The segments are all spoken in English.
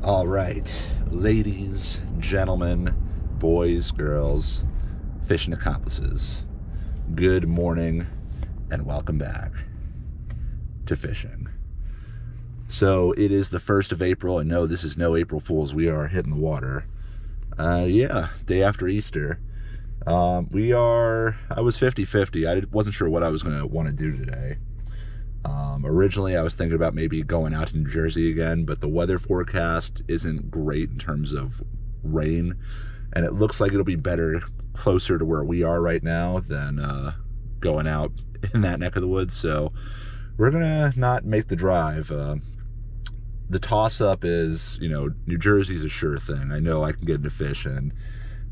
All right, ladies, gentlemen, boys, girls, fishing accomplices, good morning and welcome back to fishing. So it is the 1st of April, and no, this is no April Fool's. We are hitting the water. Yeah, day after Easter. I was 50-50. I wasn't sure what I was going to want to do today. Originally, I was thinking about maybe going out to New Jersey again, but the weather forecast isn't great in terms of rain, and it looks like it'll be better closer to where we are right now than going out in that neck of the woods. So we're gonna not make the drive. The toss-up is, New Jersey's a sure thing. I know I can get into fish and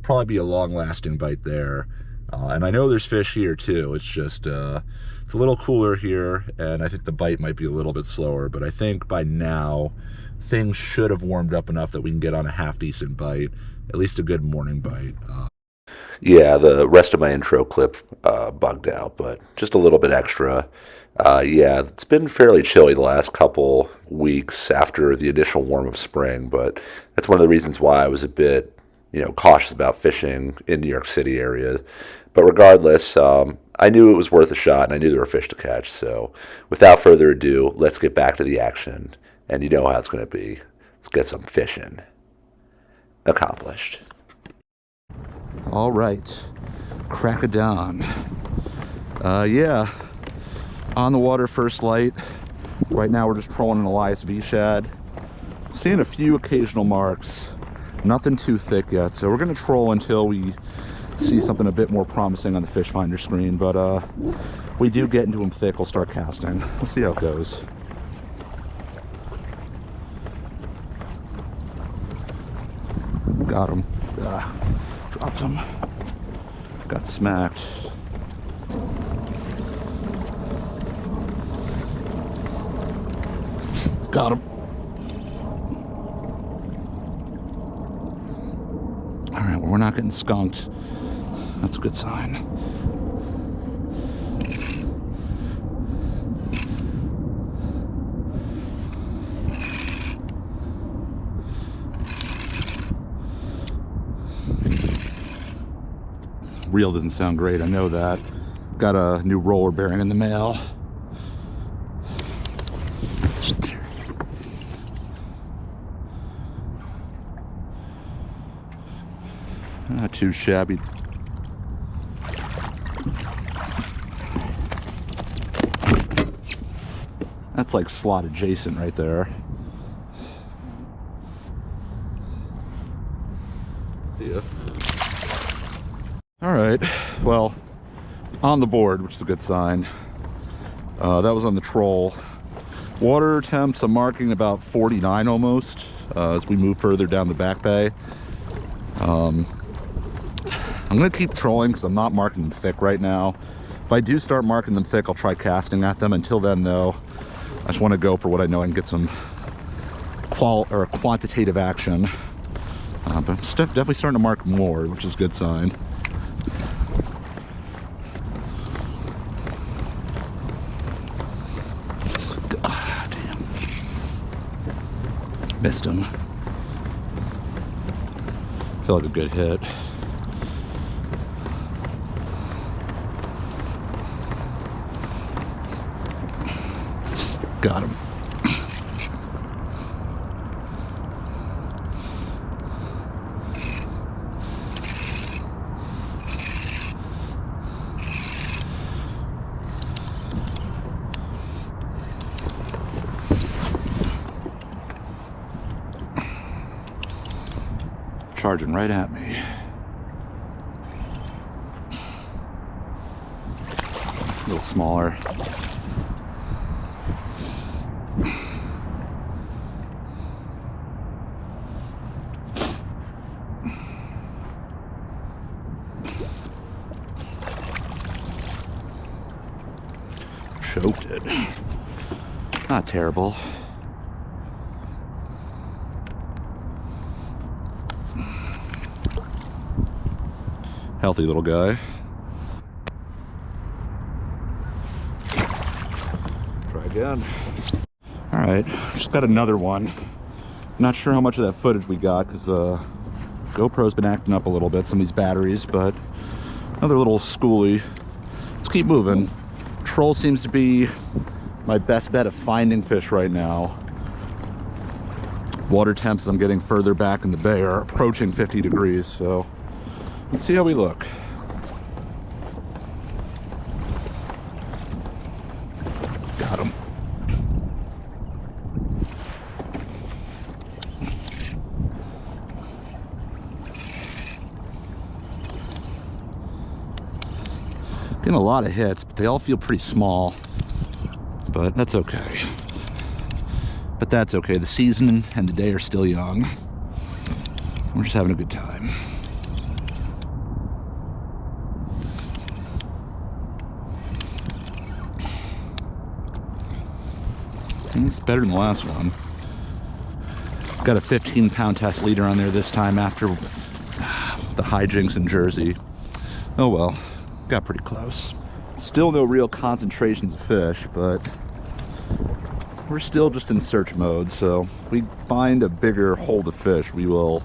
probably be a long-lasting bite there. And I know there's fish here too. It's just it's a little cooler here, and I think the bite might be a little bit slower, but I think by now things should have warmed up enough that we can get on a half-decent bite, at least a good morning bite. Yeah, the rest of my intro clip bugged out, but just a little bit extra. Yeah, it's been fairly chilly the last couple weeks after the initial warm of spring, but that's one of the reasons why I was a bit cautious about fishing in New York City area. But regardless, I knew it was worth a shot, and I knew there were fish to catch. So without further ado, let's get back to the action. And you know how it's going to be. Let's get some fishing accomplished. All right, crack of dawn. Yeah, on the water, first light. Right now we're just trolling an Elias V shad. Seeing a few occasional marks. Nothing too thick yet, so we're gonna troll until we see something a bit more promising on the fish finder screen. But we do get into them thick, we'll start casting. We'll see how it goes. Got him. Dropped him. Got smacked. Got him. All right, well, we're not getting skunked. That's a good sign. Reel doesn't sound great, I know that. Got a new roller bearing in the mail. Not too shabby. That's like slot adjacent right there. See ya. All right, well, on the board, which is a good sign. That was on the troll. Water temps, I'm marking about 49 almost as we move further down the back bay. I'm gonna keep trolling because I'm not marking them thick right now. If I do start marking them thick, I'll try casting at them. Until then, though, I just want to go for what I know I can get some quantitative action. But I'm definitely starting to mark more, which is a good sign. Ah, damn. Missed him. Feel like a good hit. Got him. Charging right at me. A little smaller. Choked it. Not terrible. Healthy little guy. Try again. All right, just got another one. Not sure how much of that footage we got because GoPro's been acting up a little bit, some of these batteries, but another little schoolie. Let's keep moving. Troll seems to be my best bet of finding fish right now. Water temps as I'm getting further back in the bay are approaching 50 degrees, so let's see how we look. Got him. Getting a lot of hits, but they all feel pretty small. But that's okay. But that's okay. The season and the day are still young. We're just having a good time. It's better than the last one. Got a 15-pound test leader on there this time after the hijinks in Jersey. Oh well. Got pretty close. Still no real concentrations of fish, but we're still just in search mode, so if we find a bigger hold of fish, we will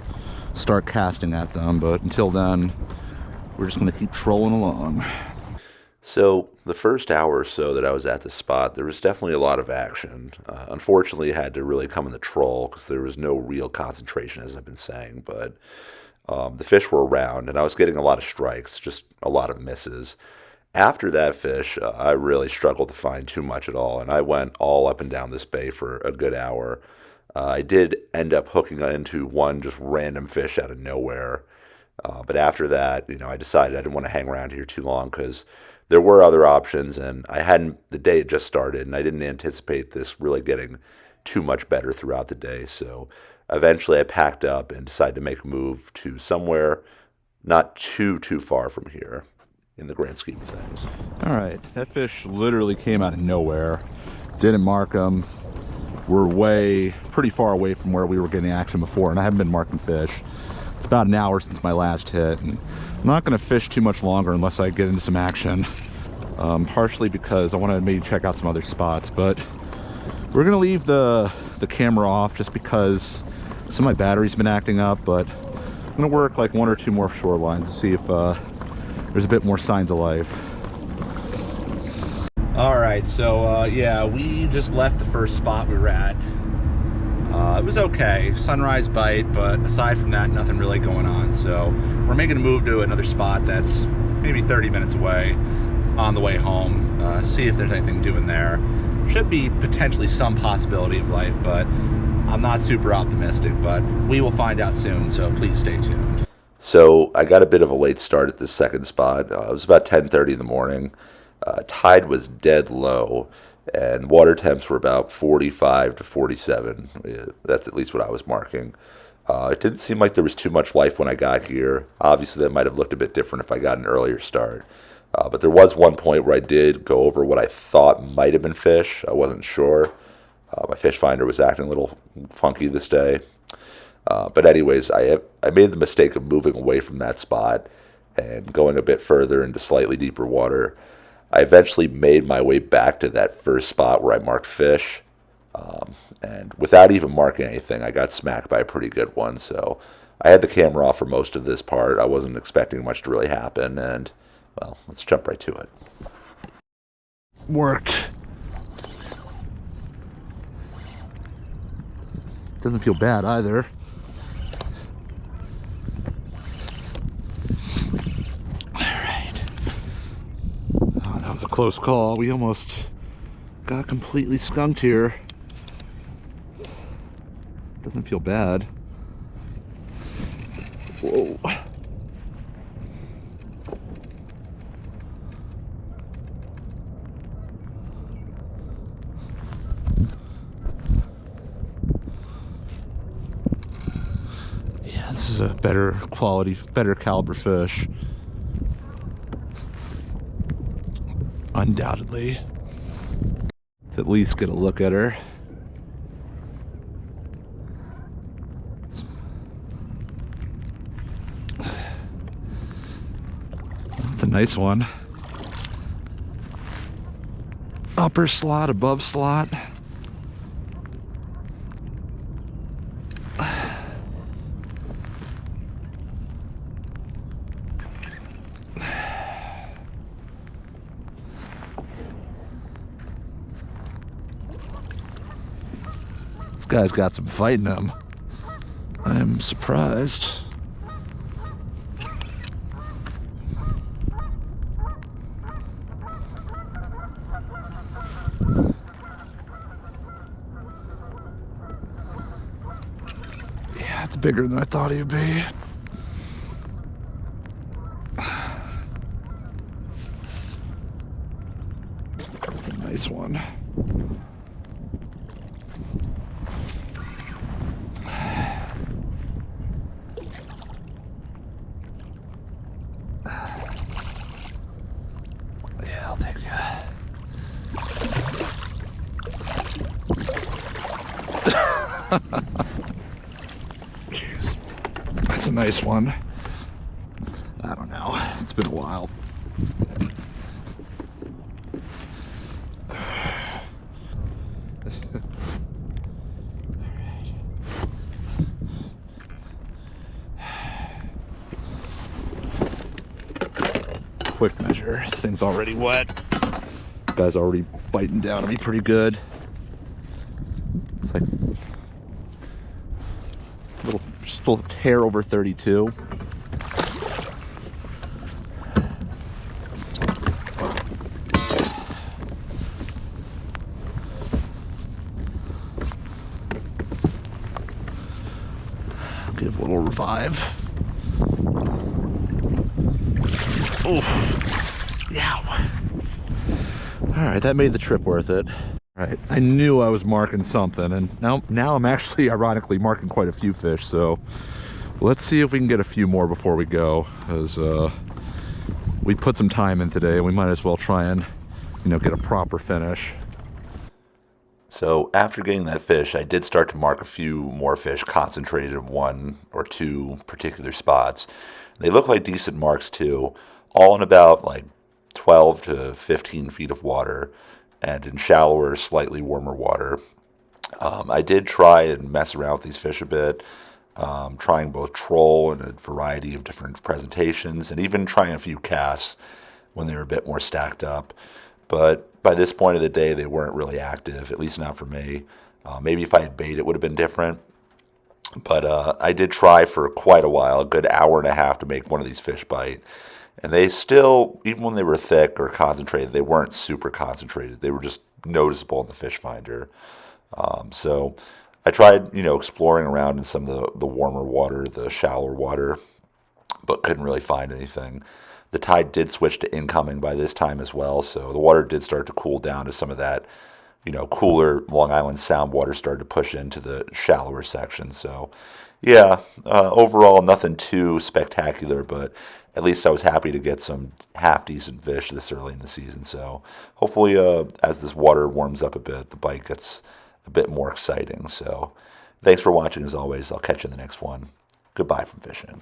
start casting at them, but until then, we're just going to keep trolling along. So the first hour or so that I was at the spot, there was definitely a lot of action. Unfortunately, I had to really come in the troll because there was no real concentration, as I've been saying, but the fish were around, and I was getting a lot of strikes, just a lot of misses. After that fish, I really struggled to find too much at all, and I went all up and down this bay for a good hour. I did end up hooking into one just random fish out of nowhere, but after that, I decided I didn't want to hang around here too long because there were other options, and the day had just started, and I didn't anticipate this really getting too much better throughout the day, so eventually I packed up and decided to make a move to somewhere not too far from here in the grand scheme of things. All right, that fish literally came out of nowhere. Didn't mark them. We're pretty far away from where we were getting action before, and I haven't been marking fish. It's about an hour since my last hit, and I'm not going to fish too much longer unless I get into some action. Partially because I want to maybe check out some other spots, but we're going to leave the camera off just because some of my battery's been acting up, but I'm going to work like one or two more shorelines to see if there's a bit more signs of life. All right, so yeah, we just left the first spot we were at. It was okay, sunrise bite, but aside from that, nothing really going on. So we're making a move to another spot that's maybe 30 minutes away on the way home. See if there's anything doing there. Should be potentially some possibility of life, but I'm not super optimistic, but we will find out soon, so please stay tuned. So I got a bit of a late start at this second spot. It was about 10:30 in the morning. Tide was dead low, and water temps were about 45 to 47. That's at least what I was marking. It didn't seem like there was too much life when I got here. Obviously, that might have looked a bit different if I got an earlier start. But there was one point where I did go over what I thought might have been fish. I wasn't sure. My fish finder was acting a little funky this day. But anyways, I made the mistake of moving away from that spot and going a bit further into slightly deeper water. I eventually made my way back to that first spot where I marked fish. And without even marking anything, I got smacked by a pretty good one. So I had the camera off for most of this part. I wasn't expecting much to really happen. And, well, let's jump right to it. Worked. Doesn't feel bad either. Alright. Oh, that was a close call. We almost got completely skunked here. Doesn't feel bad. Whoa. This is a better quality, better caliber fish. Undoubtedly. Let's at least get a look at her. That's a nice one. Upper slot, above slot. guy's got some fight in him. I'm surprised. Yeah, it's bigger than I thought he'd be. That's a nice one. Yeah, I'll take you. Jeez, that's a nice one. I don't know, it's been a while. Quick measure, this thing's already wet. Guy's already biting down on me pretty good. It's like still hair over 32. Give a little revive. Oh, yeah. All right, that made the trip worth it. All right, I knew I was marking something, and now I'm actually ironically marking quite a few fish. So let's see if we can get a few more before we go, as we put some time in today, and we might as well try and, you know, get a proper finish. So after getting that fish, I did start to mark a few more fish concentrated in one or two particular spots. They look like decent marks too, all in about like 12 to 15 feet of water and in shallower, slightly warmer water. I did try and mess around with these fish a bit, trying both troll and a variety of different presentations, and even trying a few casts when they were a bit more stacked up. But by this point of the day, they weren't really active, at least not for me. Maybe if I had bait, it would have been different. But I did try for quite a while, a good hour and a half, to make one of these fish bite. And they still, even when they were thick or concentrated, they weren't super concentrated. They were just noticeable in the fish finder. So I tried, you know, exploring around in some of the warmer water, the shallower water, but couldn't really find anything. The tide did switch to incoming by this time as well, so the water did start to cool down as some of that, you know, cooler Long Island Sound water started to push into the shallower section. So, yeah, overall nothing too spectacular, but at least I was happy to get some half-decent fish this early in the season. So hopefully, as this water warms up a bit, the bite gets a bit more exciting. So thanks for watching as always. I'll catch you in the next one. Goodbye from fishing.